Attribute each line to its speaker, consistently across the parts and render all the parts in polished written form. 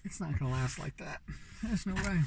Speaker 1: It's not gonna last like that. There's no way.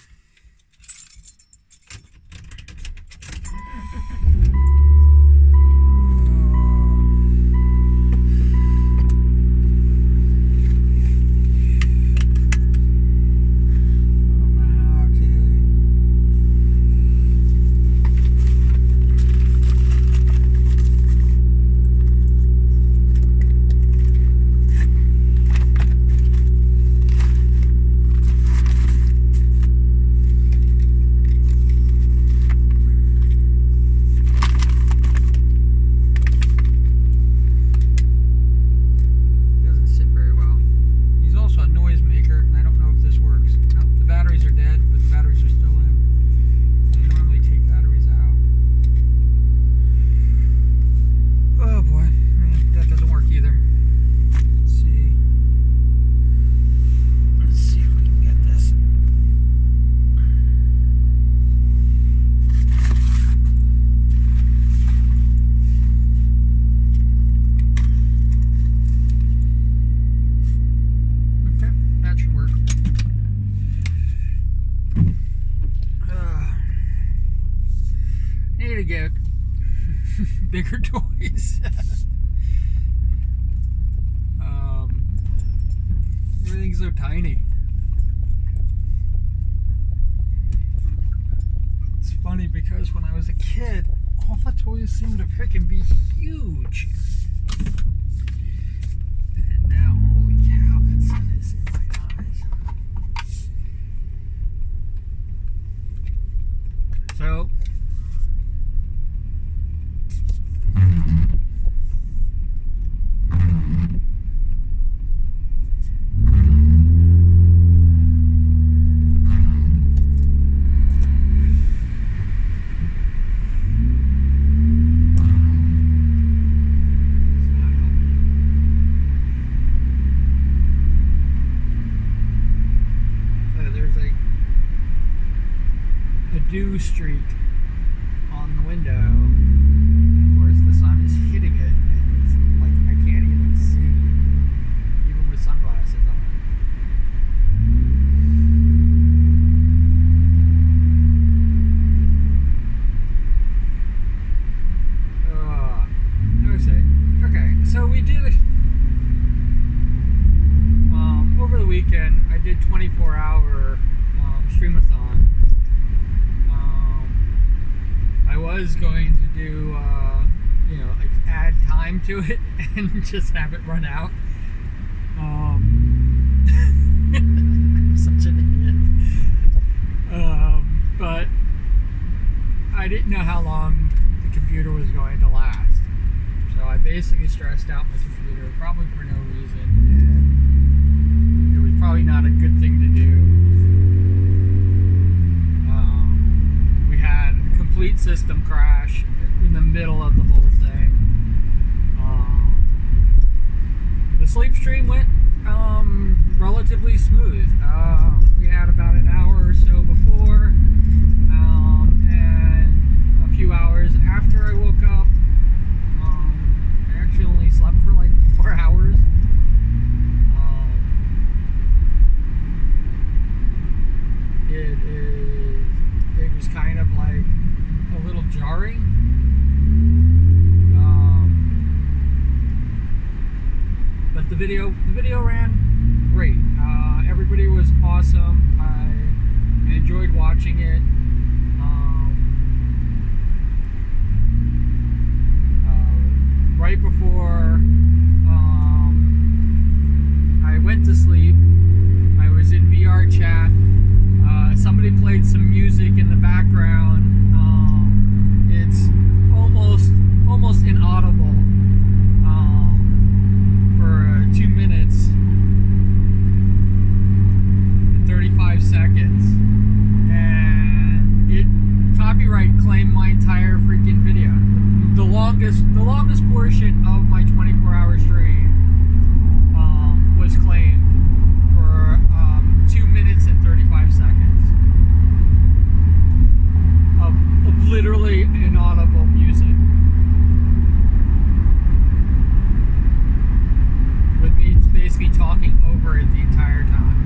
Speaker 1: To get bigger toys. Everything's so tiny. It's funny because when I was a kid, all the toys seemed to freaking be huge. And now, holy cow, that sun is in my eyes. So, dew streak on the window. Of course, the sun is hitting it, and it's like I can't even see, even with sunglasses on. Okay, so we did over the weekend. I did 24-hour streamathon. I was going to do, like add time to it and just have it run out. I'm such an idiot. But I didn't know how long the computer was going to last. So I basically stressed out my computer, probably for no reason, and it was probably not a good thing to do. Complete system crash in the middle of the whole thing. The sleep stream went relatively smooth. We had about an hour or so before, and a few hours after I woke up. I actually only slept for like 4 hours. It was kind of like a little jarring. But the video ran great. Everybody was awesome. I enjoyed watching it. Right before I went to sleep, I was in VR chat. Somebody played some music in the background. It's almost inaudible for 2 minutes and 35 seconds, and it copyright claimed my entire freaking video. The longest portion of my 24-hour stream was claimed for 2 minutes and 35 seconds of literally inaudible music, with me basically talking over it the entire time.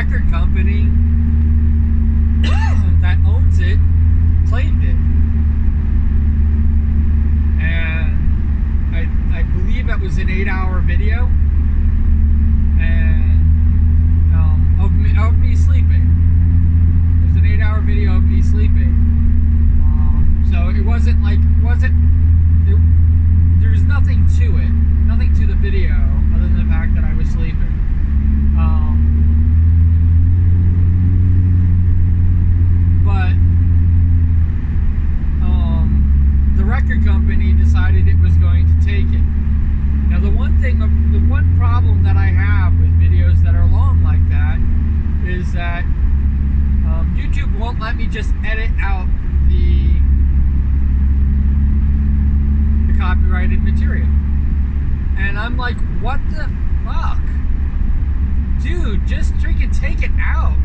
Speaker 1: record company that owns it claimed it. And I believe that was an 8-hour video, and of me sleeping. It was an 8-hour video of me sleeping. So it wasn't like, there was nothing to it, nothing to the video other than the fact that I was sleeping. But the record company decided it was going to take it. Now the one problem that I have with videos that are long like that is that YouTube won't let me just edit out the copyrighted material. And I'm like, what the fuck? Dude, just freaking take it out.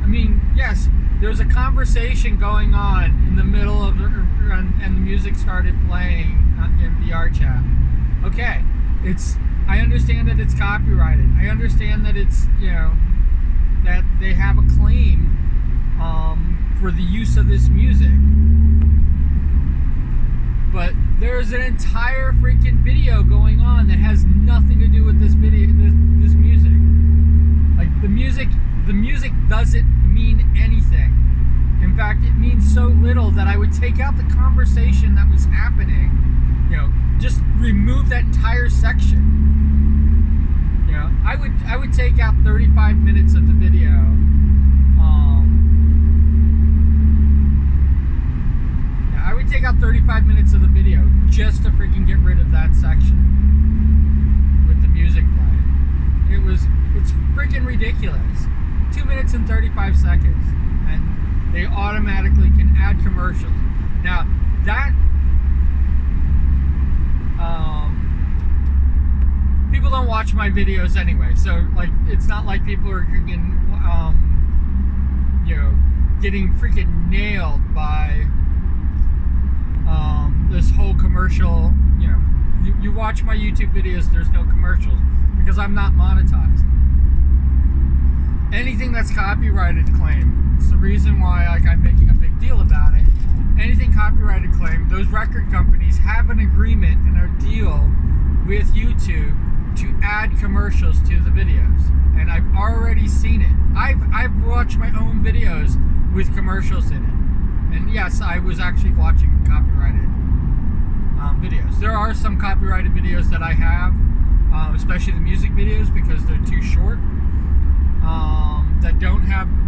Speaker 1: I mean, yes, there's a conversation going on in the middle of and the music started playing in VR chat. Okay, I understand that it's copyrighted. I understand that it's, you know, that they have a claim for the use of this music. But there's an entire freaking video going on that has nothing to do with this video, this music. Like the music doesn't mean anything. In fact, it means so little that I would take out the conversation that was happening. You know, just remove that entire section. You know, I would take out 35 minutes of the video. I would take out 35 minutes of the video just to freaking get rid of that section with the music playing. It's freaking ridiculous. 2 minutes and 35 seconds, and they automatically can add commercials. Now that people don't watch my videos anyway, so like it's not like people are freaking you know, getting freaking nailed by this whole commercial. You know, you watch my YouTube videos, there's no commercials because I'm not monetized. Anything that's copyrighted claim, it's the reason why like I'm making a big deal about it. Anything copyrighted claim, those record companies have an agreement and a deal with YouTube to add commercials to the videos, and I've already seen it. I've watched my own videos with commercials in it, and yes, I was actually watching copyrighted videos. There are some copyrighted videos that I have, especially the music videos, because they're too short.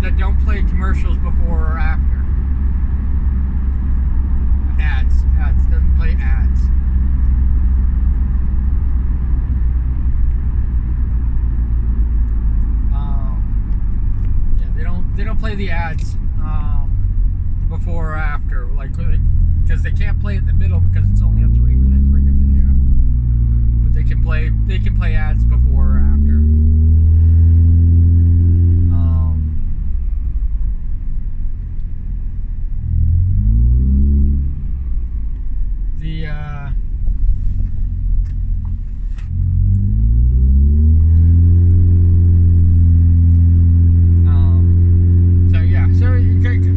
Speaker 1: That don't play commercials before or after. Ads doesn't play ads. Yeah, they don't play the ads before or after, like, because they can't play it in the middle because it's only a 3-minute freaking video. But they can play ads before or after.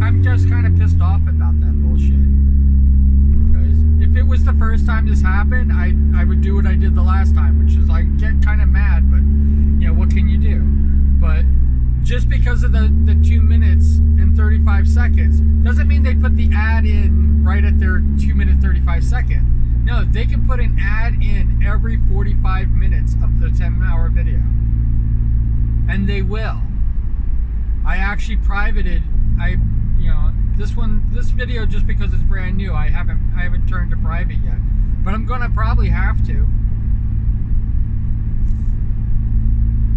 Speaker 1: I'm just kind of pissed off about that bullshit. Because if it was the first time this happened, I would do what I did the last time, which is like get kind of mad, but you know, what can you do? But just because of the 2 minutes and 35 seconds doesn't mean they put the ad in right at their 2 minute 35 second. No, they can put an ad in every 45 minutes of the 10-hour video, and they will. I actually privated. This video, just because it's brand new, I haven't turned to private yet, but I'm gonna probably have to.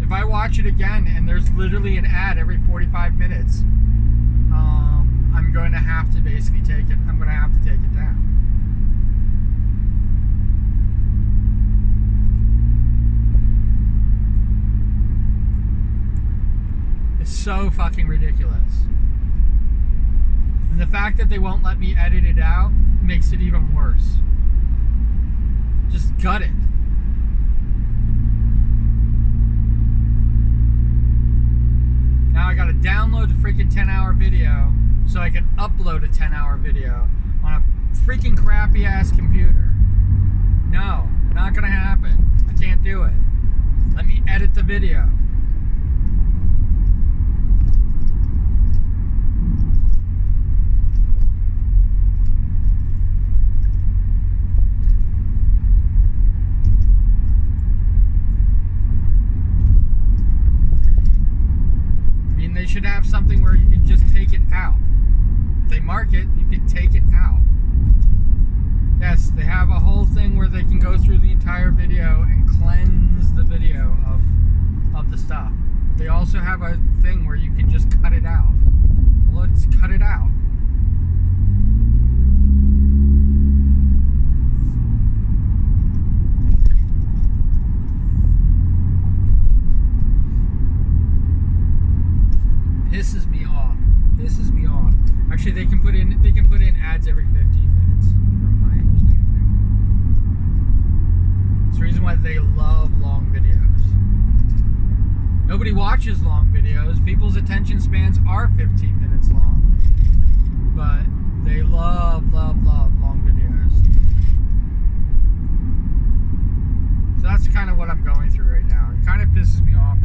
Speaker 1: If I watch it again and there's literally an ad every 45 minutes, I'm going to have to basically take it. I'm going to have to take it down. It's so fucking ridiculous. And the fact that they won't let me edit it out makes it even worse. Just gut it. got to download the freaking 10-hour video so I can upload a 10-hour video on a freaking crappy ass computer. No, not gonna happen. I can't do it. Let me edit the video. They should have something where you can just take it out. They mark it, you can take it out. Yes, they have a whole thing where they can go through the entire video and cleanse the video of the stuff. They also have a thing where you can just cut it out. Well, let's cut it out. Pisses me off. Pisses me off. Actually, they can put in ads every 15 minutes, from my understanding. It's the reason why they love long videos. Nobody watches long videos. People's attention spans are 15 minutes long, but they love long videos. So that's kind of what I'm going through right now. It kind of pisses me off.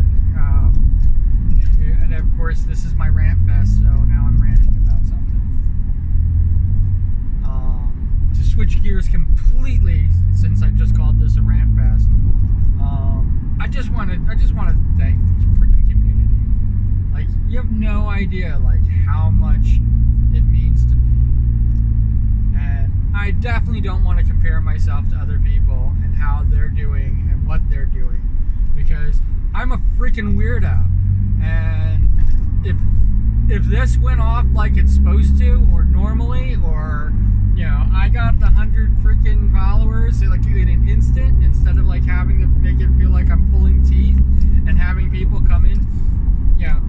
Speaker 1: And of course, this is my rant fest, so now I'm ranting about something. To switch gears completely, since I just called this a rant fest, I just want to thank the freaking community. Like, you have no idea, like, how much it means to me. And I definitely don't want to compare myself to other people and how they're doing and what they're doing, because I'm a freaking weirdo. And if this went off like it's supposed to, or normally, or, you know, I got the 100 freaking followers like in an instant, instead of like having to make it feel like I'm pulling teeth and having people come in, you know,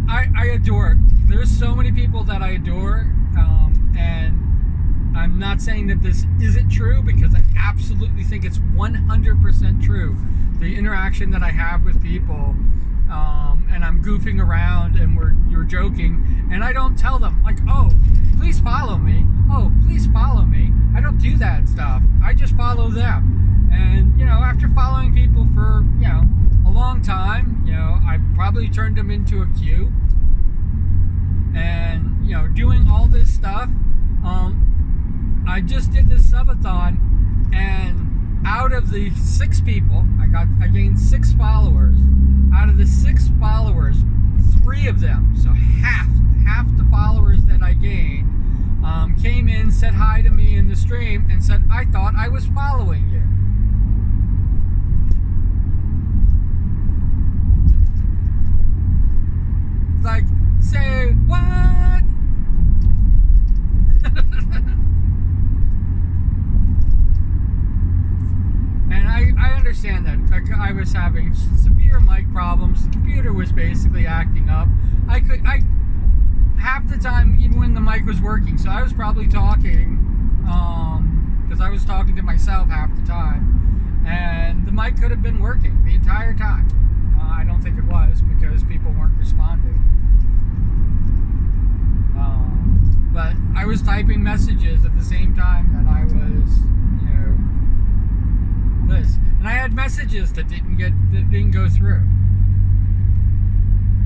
Speaker 1: I adore. There's so many people that I adore, and I'm not saying that this isn't true, because I absolutely think it's 100% true. The interaction that I have with people. And I'm goofing around and you're joking, and I don't tell them like, oh, please follow me. Oh, please follow me. I don't do that stuff. I just follow them. And, you know, after following people for, you know, a long time, you know, I probably turned them into a queue. And, you know, doing all this stuff, I just did this subathon, and out of the 6 people, I gained 6 followers. Out of the 6 followers, 3 of them, so half the followers that I gained, came in, said hi to me in the stream, and said, I thought I was following you. Like, say what? And I understand that. Like, I was having severe mic problems. The computer was basically acting up. I half the time, even when the mic was working, so I was probably talking, because I was talking to myself half the time, and the mic could have been working the entire time. I don't think it was, because people weren't responding. But I was typing messages at the same time that I was, you know, this. And I had messages that didn't go through.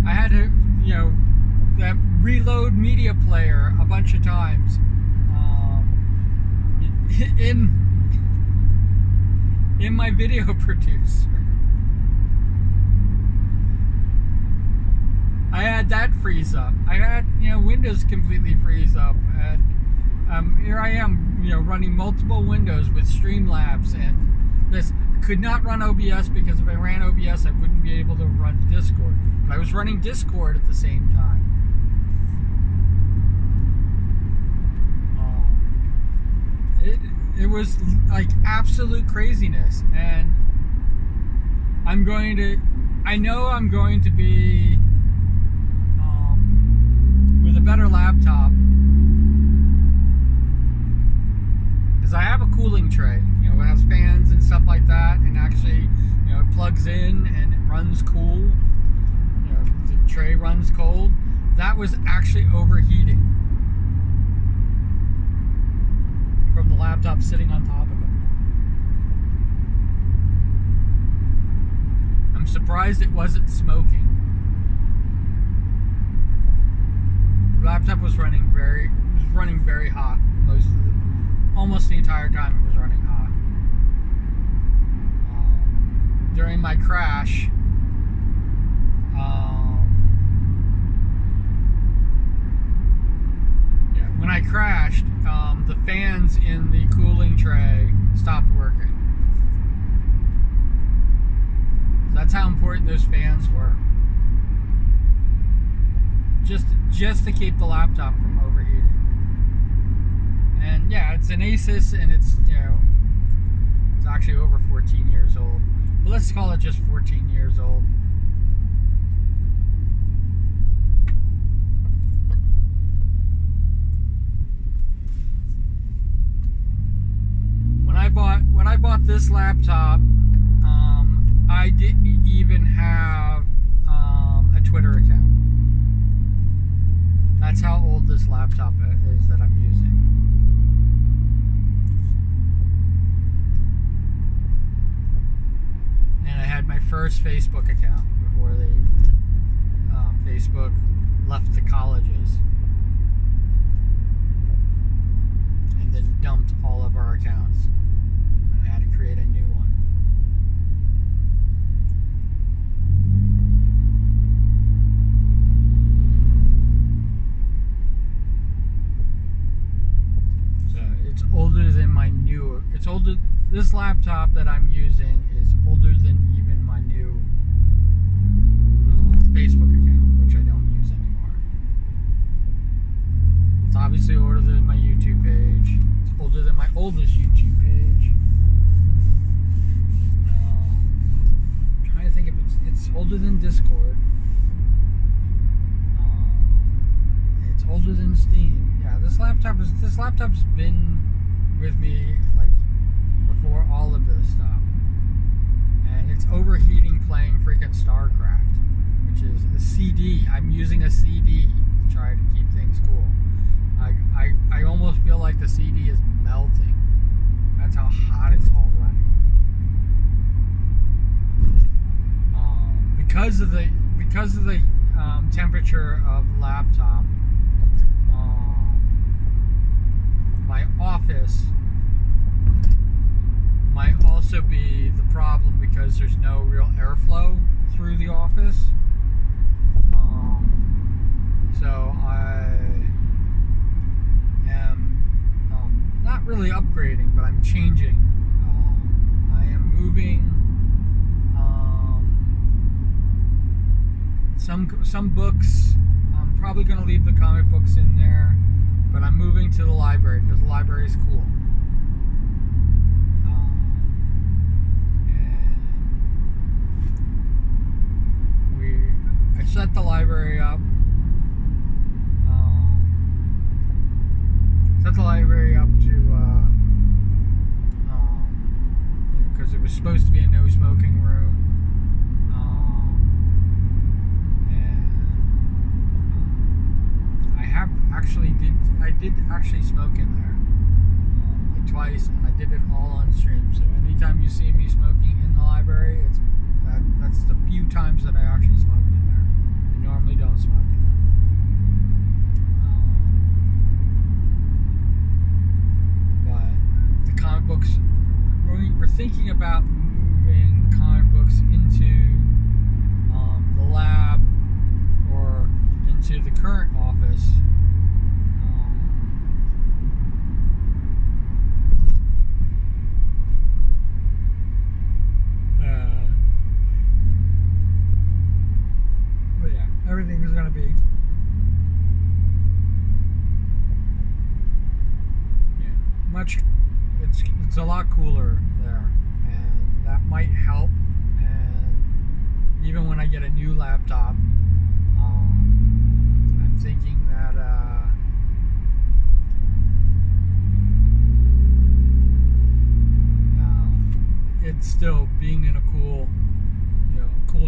Speaker 1: I had to, you know, that reload media player a bunch of times. In my video producer. I had that freeze up. I had, you know, Windows completely freeze up, and here I am, you know, running multiple windows with Streamlabs, and this could not run OBS, because if I ran OBS, I wouldn't be able to run Discord. But I was running Discord at the same time. It was like absolute craziness, and I know I'm going to be with a better laptop, because I have a cooling tray, you know, it has fans and stuff like that, and actually, you know, it plugs in and it runs cool. You know, the tray runs cold, that was actually overheating from the laptop sitting on top of it. I'm surprised it wasn't smoking. The laptop was running very hot almost the entire time it was running hot. During my crash, when I crashed, the fans in the cooling tray stopped working. That's how important those fans were. Just to keep the laptop from overheating. And yeah, it's an Asus, and it's it's actually over 14 years old. But let's call it just 14 years old. When I bought this laptop, I didn't even have a Twitter account. That's how old this laptop is that I'm using. And I had my first Facebook account before Facebook left the colleges and then dumped all of our accounts. And I had to create a new one. It's older than my new. It's older. This laptop that I'm using is older than even my new Facebook account, which I don't use anymore. It's obviously older than my YouTube page. It's older than my oldest YouTube page. I'm trying to think if it's older than Discord. It's older than Steam. Yeah, this laptop's been with me like before all of this stuff, and it's overheating playing freaking StarCraft, which is a CD. I'm using a CD to try to keep things cool. I almost feel like the CD is melting. That's how hot it's all running. Because of the temperature of the laptop. My office might also be the problem because there's no real airflow through the office. So I am not really upgrading, but I'm changing. I am moving some books. I'm probably going to leave the comic books in there. But I'm moving to the library because the library is cool. I set the library up. Because it was supposed to be a no smoking room. I did actually smoke in there like twice, and I did it all on stream. So anytime you see me smoking in the library, that's the few times that I actually smoked in there. I normally don't smoke in there. But the comic books, we're thinking about moving comic books into the lab or into the current office. But yeah, everything is going to be it's a lot cooler there, and that might help. And even when I get a new laptop, I'm thinking that it's still being in a cool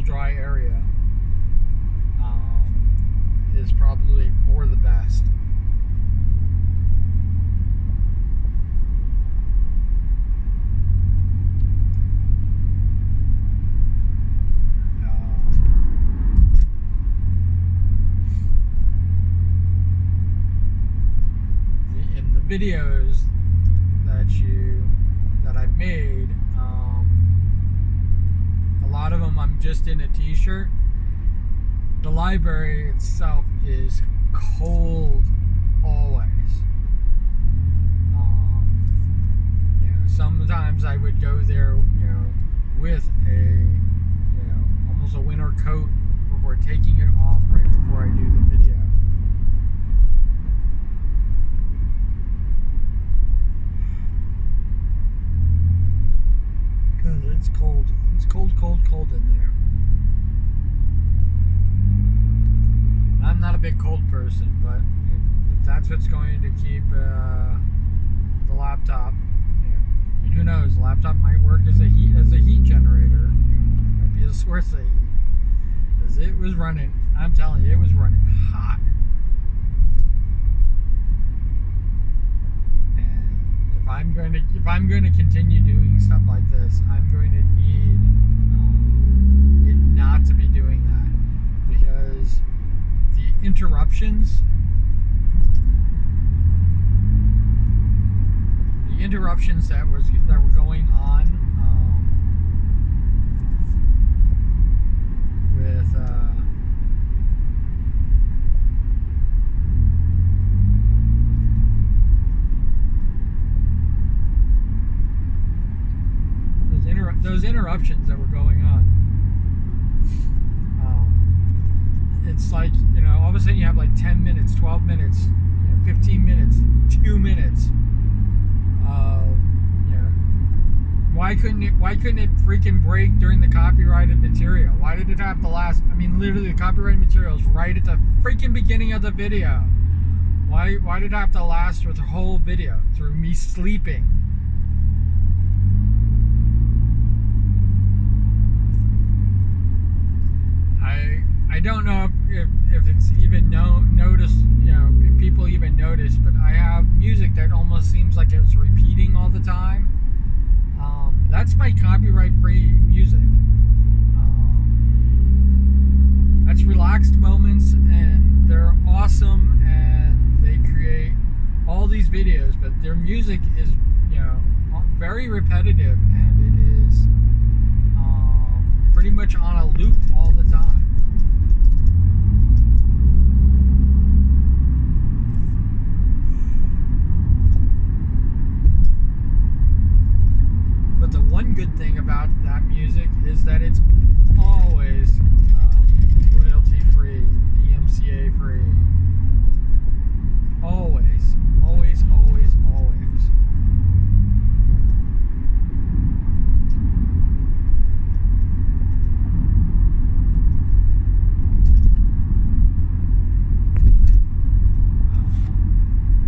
Speaker 1: dry area. videos that I've made, a lot of them I'm just in a t-shirt. The library itself is cold always. Sometimes I would go there, with a, almost a winter coat before taking it off right before I do the video. Because it's cold. It's cold in there. And I'm not a big cold person, but if that's what's going to keep the laptop, and who knows, the laptop might work as a heat generator. It might be a source of heat. Because it was running, I'm telling you, it was running hot. And if I'm going to continue doing stuff like this, I'm going to need it not to be doing that, because the interruptions that were going on with those interruptions that were going on. It's like, all of a sudden you have like 10 minutes, 12 minutes, 15 minutes, 2 minutes. Why couldn't it freaking break during the copyrighted material? Why did it have to last? I mean, literally, the copyrighted material is right at the freaking beginning of the video. Why did it have to last through the whole video, through me sleeping? I don't know if it's even noticed, if people even notice, but I have music that almost seems like it's repeating all the time. That's my copyright-free music. That's relaxed moments, and they're awesome, and they create all these videos, but their music is, very repetitive, and it is pretty much on a loop all the time. But the one good thing about that music is that it's always royalty free, DMCA free. Always, always, always, always.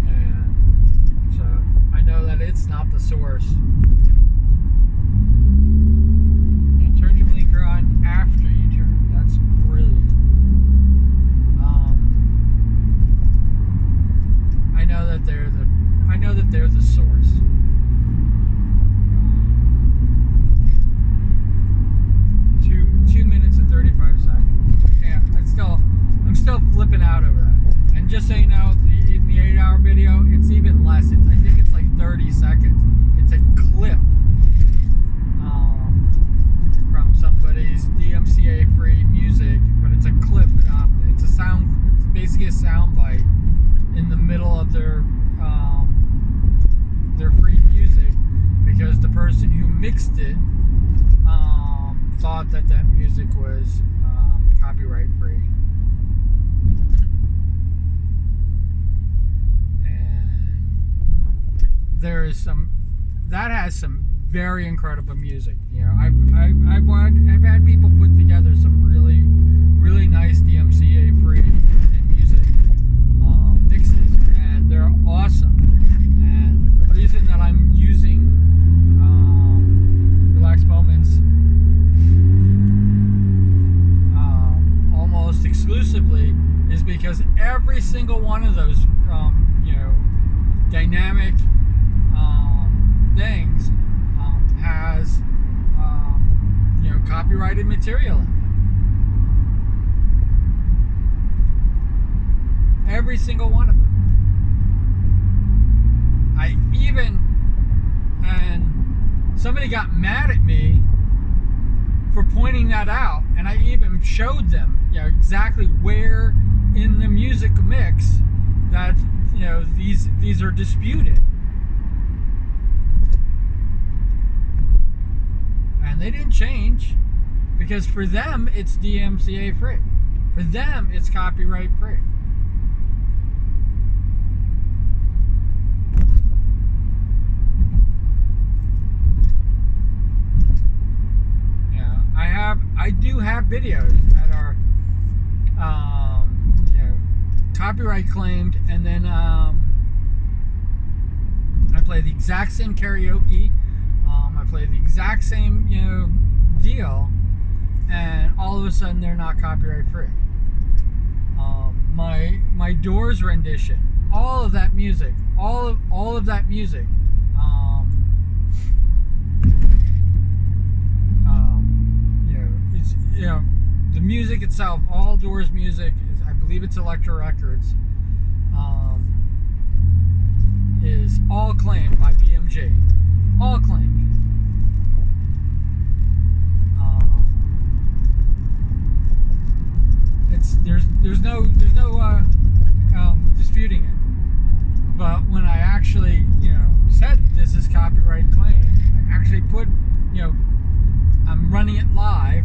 Speaker 1: And so I know that it's not the source. Turn your blinker on after you turn. That's brilliant. I know that they're the source. 2 minutes and 35 seconds. I'm still flipping out over that. And just so you know, in the 8-hour video, it's even less. I think it's like 30 seconds. It's a clip. From somebody's DMCA-free music, but it's a clip. It's basically a sound bite in the middle of their free music, because the person who mixed it thought that music was copyright-free. And there is that has some very incredible music. I've had people put together some really, really nice DMCA-free music mixes, and they're awesome. And the reason that I'm using Relaxed Moments almost exclusively is because every single one of those, dynamic things has copyrighted material in them. Every single one of them. And somebody got mad at me for pointing that out, and I even showed them, exactly where in the music mix that, these are disputed. And they didn't change, because for them it's DMCA free. For them it's copyright free. I do have videos that are copyright claimed, and then I play the exact same karaoke. I play the exact same deal, and all of a sudden they're not copyright free. My Doors rendition, all of that music, all of that music. The music itself, all Doors music, I believe it's Elektra Records, is all claimed by BMG. All claimed. There's no disputing it. But when I actually said this is copyright claim, I actually put I'm running it live.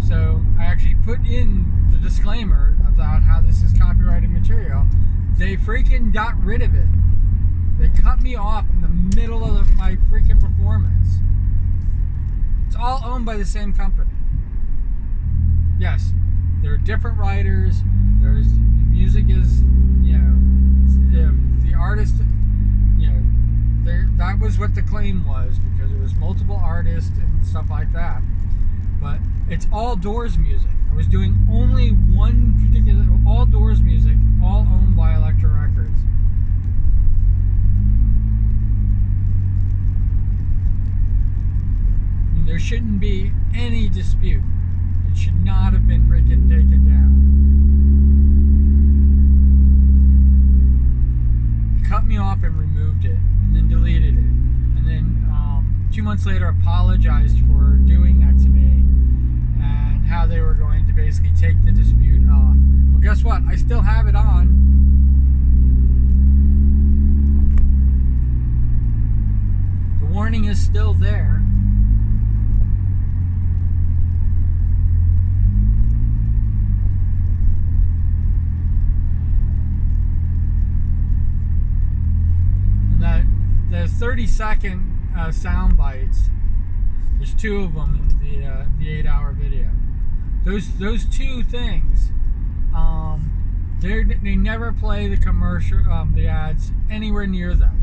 Speaker 1: So I actually put in the disclaimer about how this is copyrighted material. They freaking got rid of it. They cut me off in the middle of my freaking performance. It's all owned by the same company. Yes, there are different writers. The music is, the artist, that was what the claim was, because there was multiple artists and stuff like that. But it's all Doors music. I was doing only one particular, all Doors music, all owned by Elektra Records. I mean, there shouldn't be any dispute. It should not have been freaking taken down. Cut me off and removed it, and then deleted it. And then 2 months later apologized for doing that to me, and how they were going to basically take the dispute off. Well, guess what? I still have it on. The warning is still there. And that the 30-second sound bites. There's 2 of them in the 8-hour video. Those 2 things, they never play the commercial, the ads anywhere near them.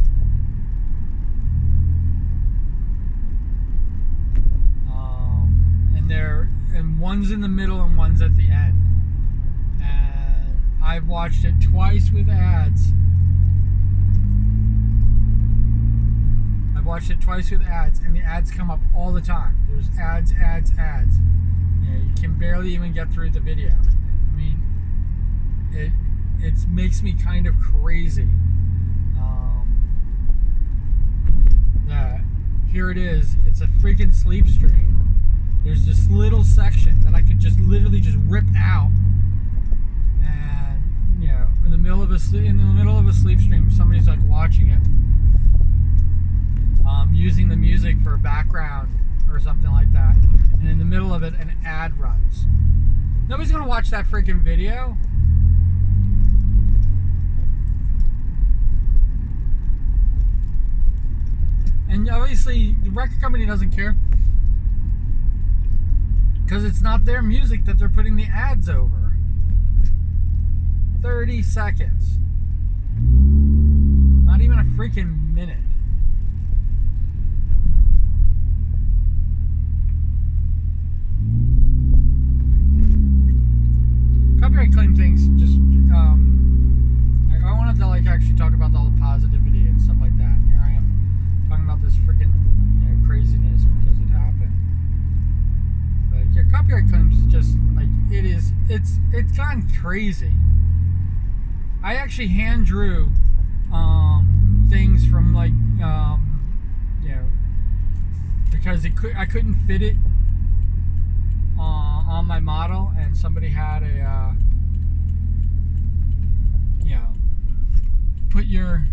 Speaker 1: And one's in the middle and one's at the end. And I've watched it twice with ads. Watched it twice with ads, and the ads come up all the time. There's ads. You can barely even get through the video. I mean, it makes me kind of crazy. That here it is. It's a freaking sleep stream. There's this little section that I could just literally just rip out, and in the middle of a sleep stream, somebody's like watching it. Using the music for a background or something like that, and in the middle of it an ad runs. Nobody's gonna watch that freaking video. And obviously the record company doesn't care, because it's not their music that they're putting the ads over. 30 seconds. Not even a freaking minute. Copyright claim things just I wanted to actually talk about all the positivity and stuff like that. And here I am talking about this freaking craziness because it happened. But yeah, copyright claims just it's gone crazy. I actually hand drew things from like you know, because I couldn't fit it on my model, and somebody had a you know, put your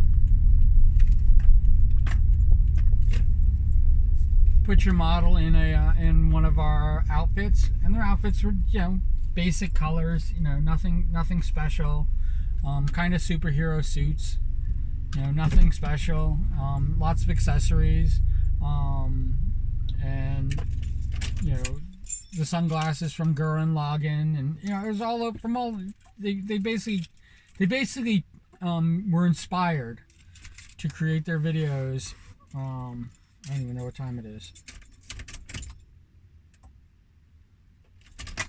Speaker 1: model in in one of our outfits, and their outfits were, you know, basic colors, you know, nothing special, kind of superhero suits, you know, nothing special, lots of accessories, and you know, the sunglasses from Gurren Lagann, and you know, it was all from all they basically were inspired to create their videos. I don't even know what time it is.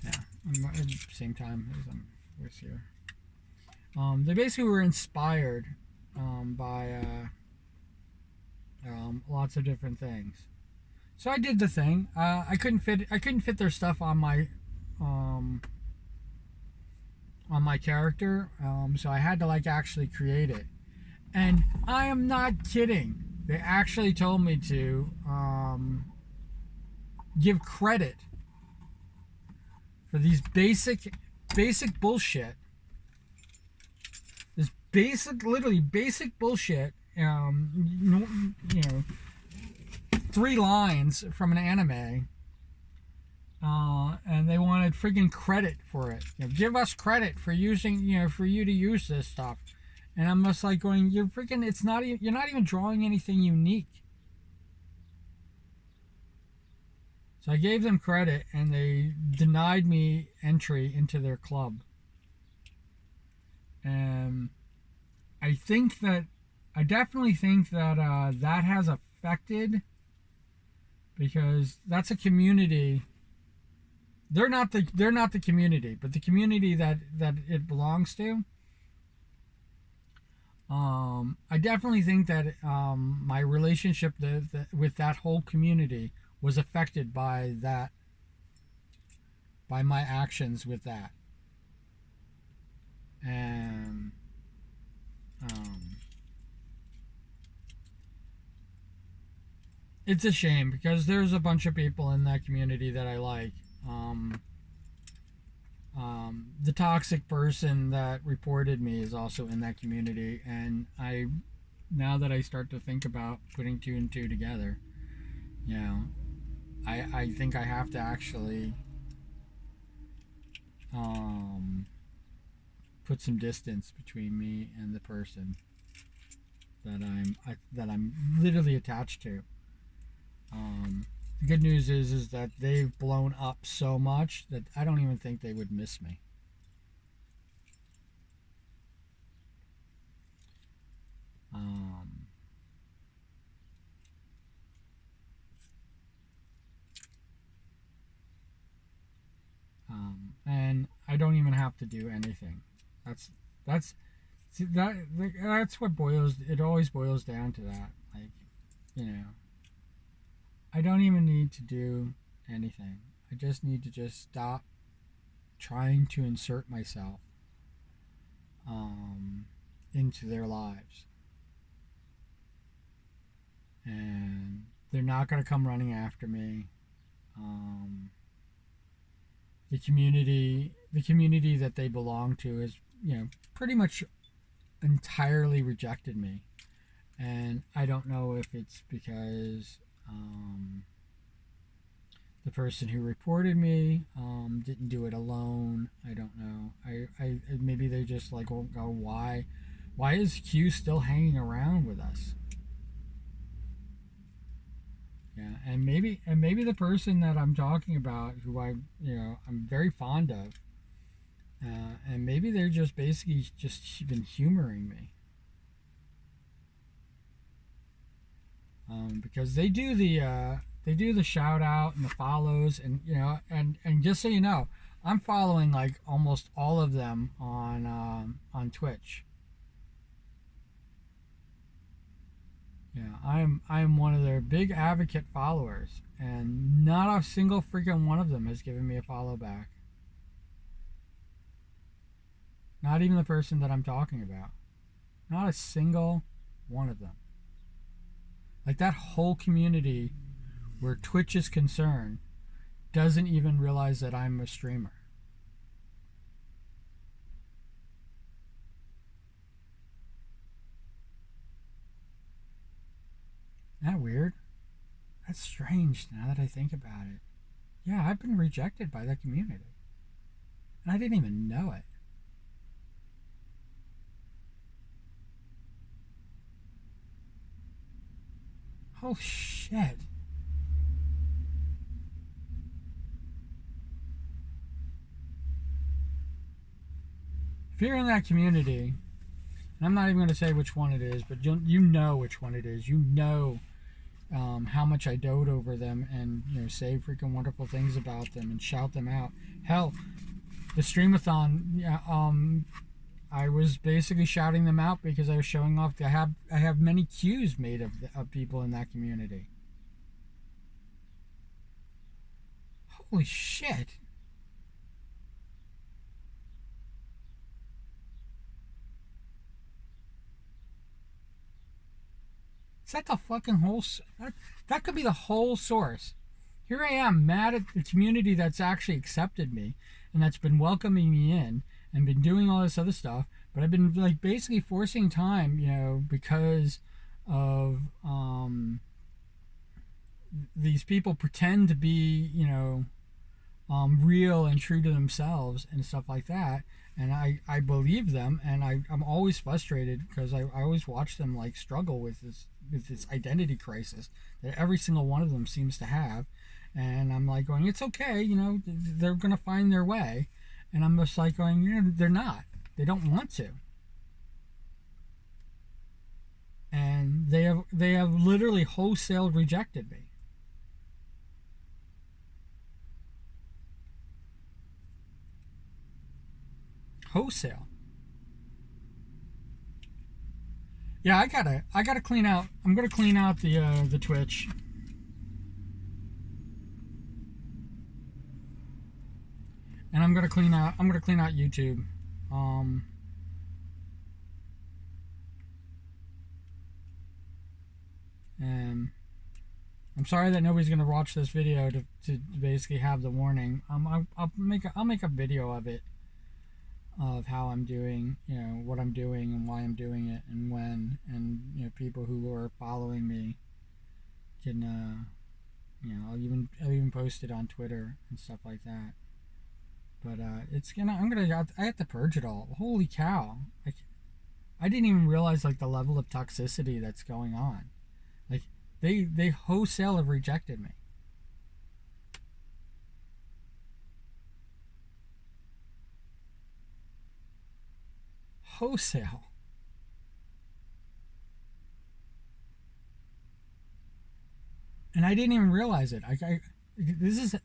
Speaker 1: Yeah, at the same time as I'm with here. They basically were inspired by lots of different things. So I did the thing. I couldn't fit their stuff on my character. So I had to like actually create it. And I am not kidding. They actually told me to give credit for these basic bullshit. This literally basic bullshit. You know, 3 lines from an anime, and they wanted friggin' credit for it. You know, give us credit for using, you know, for you to use this stuff. And I'm just like going, you're freaking, it's not even, you're not even drawing anything unique. So I gave them credit, and they denied me entry into their club. And I definitely think that that has affected, because that's a community. They're not the community, but the community that it belongs to. I definitely think that my relationship with that whole community was affected by that, by my actions with that. And it's a shame, because there's a bunch of people in that community that I like. The toxic person that reported me is also in that community, and now that I start to think about putting 2 and 2 together, you know, I think I have to actually put some distance between me and the person that I'm literally attached to. The good news is that they've blown up so much that I don't even think they would miss me. And I don't even have to do anything. That's what it always boils down to that. Like, you know, I don't even need to do anything. I just need to just stop trying to insert myself into their lives. And they're not going to come running after me. The community that they belong to is, you know, pretty much entirely rejected me. And I don't know if it's because the person who reported me didn't do it alone. I don't know. I maybe they just like, oh, why is Q still hanging around with us? Yeah, and maybe the person that I'm talking about, who I'm very fond of, and maybe they're just basically just been humoring me. Because they do the shout out and the follows, and you know, and just so you know, I'm following like almost all of them on Twitch. Yeah, I'm one of their big advocate followers, and not a single freaking one of them has given me a follow back. Not even the person that I'm talking about. Not a single one of them. Like that whole community where Twitch is concerned doesn't even realize that I'm a streamer. Isn't that weird? That's strange now that I think about it. Yeah, I've been rejected by that community. And I didn't even know it. Oh shit. If you're in that community, and I'm not even going to say which one it is, but you know which one it is. You know how much I dote over them and say freaking wonderful things about them and shout them out. Hell, the streamathon, I was basically shouting them out because I was showing off. I have many cues made of people in that community. Holy shit. Is that the fucking whole... That could be the whole source. Here I am, mad at the community that's actually accepted me and that's been welcoming me in and been doing all this other stuff, but I've been like basically forcing time, because of these people pretend to be, real and true to themselves and stuff like that. And I believe them, and I'm always frustrated because I always watch them like struggle with this identity crisis that every single one of them seems to have. And I'm like going, it's okay, they're gonna find their way. And I'm just like going, they're not. They don't want to. And they have literally wholesale rejected me. Wholesale. Yeah, I gotta clean out. I'm gonna clean out the Twitch. And I'm gonna clean out YouTube. And I'm sorry that nobody's gonna watch this video to basically have the warning. I'll make a video of it, of how I'm doing, what I'm doing and why I'm doing it and when, and people who are following me can I'll even post it on Twitter and stuff like that. But I have to purge it all. Holy cow. Like, I didn't even realize like the level of toxicity that's going on. Like they wholesale have rejected me. Wholesale. And I didn't even realize it. This is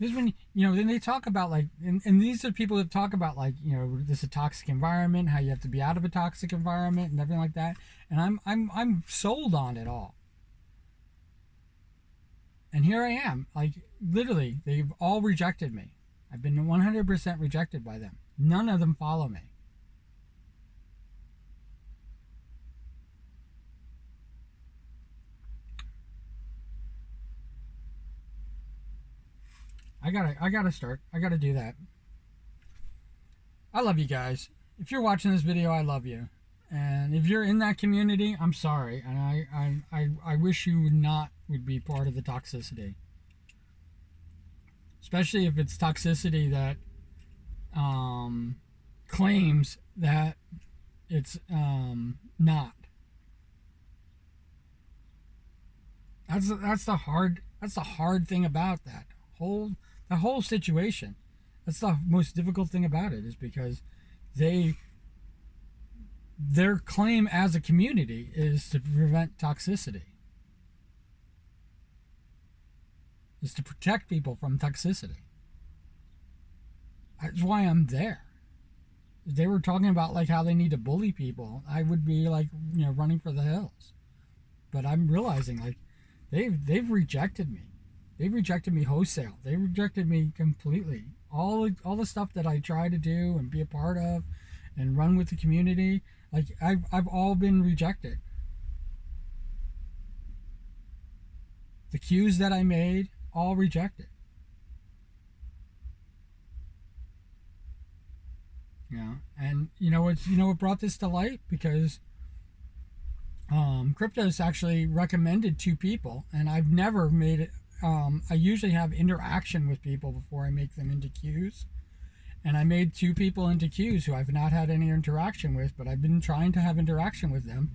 Speaker 1: when then they talk about like, and these are people that talk about like this is a toxic environment, how you have to be out of a toxic environment and everything like that. And I'm sold on it all. And here I am, like literally they've all rejected me. I've been 100% rejected by them. None of them follow me. I gotta do that. I love you guys. If you're watching this video, I love you. And if you're in that community, I'm sorry. And I wish you would be part of the toxicity. Especially if it's toxicity that claims that it's not. That's the hard thing about that whole situation. That's the most difficult thing about it, is because their claim as a community is to prevent toxicity, is to protect people from toxicity. That's why I'm there. If they were talking about like how they need to bully people, I would be like running for the hills. But I'm realizing like they've rejected me. They rejected me wholesale. They rejected me completely. All the stuff that I try to do and be a part of and run with the community, like I've all been rejected. The queues that I made, all rejected. And what brought this to light? Because Crypto's actually recommended 2 people, and I've never made it. I usually have interaction with people before I make them into queues. And I made 2 people into queues who I've not had any interaction with, but I've been trying to have interaction with them,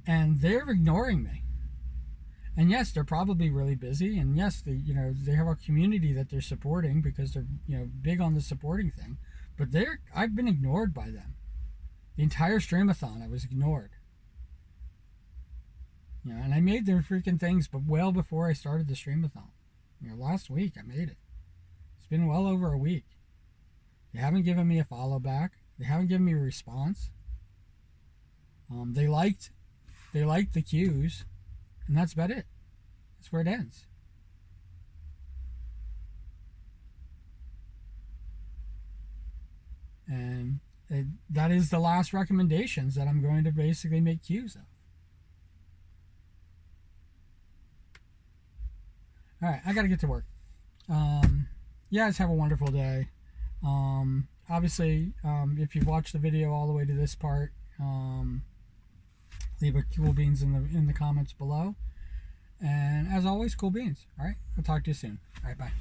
Speaker 1: and they're ignoring me. And yes, they're probably really busy, and yes, they have a community that they're supporting because they're big on the supporting thing. But I've been ignored by them. The entire streamathon, I was ignored. And I made their freaking things, but well before I started the streamathon. Last week I made it. It's been well over a week. They haven't given me a follow back. They haven't given me a response. They liked the queues, and that's about it. That's where it ends. And that is the last recommendations that I'm going to basically make queues of. All right, I got to get to work. You guys have a wonderful day. Obviously, if you've watched the video all the way to this part, leave a cool beans in the comments below. And as always, cool beans. All right, I'll talk to you soon. All right, bye.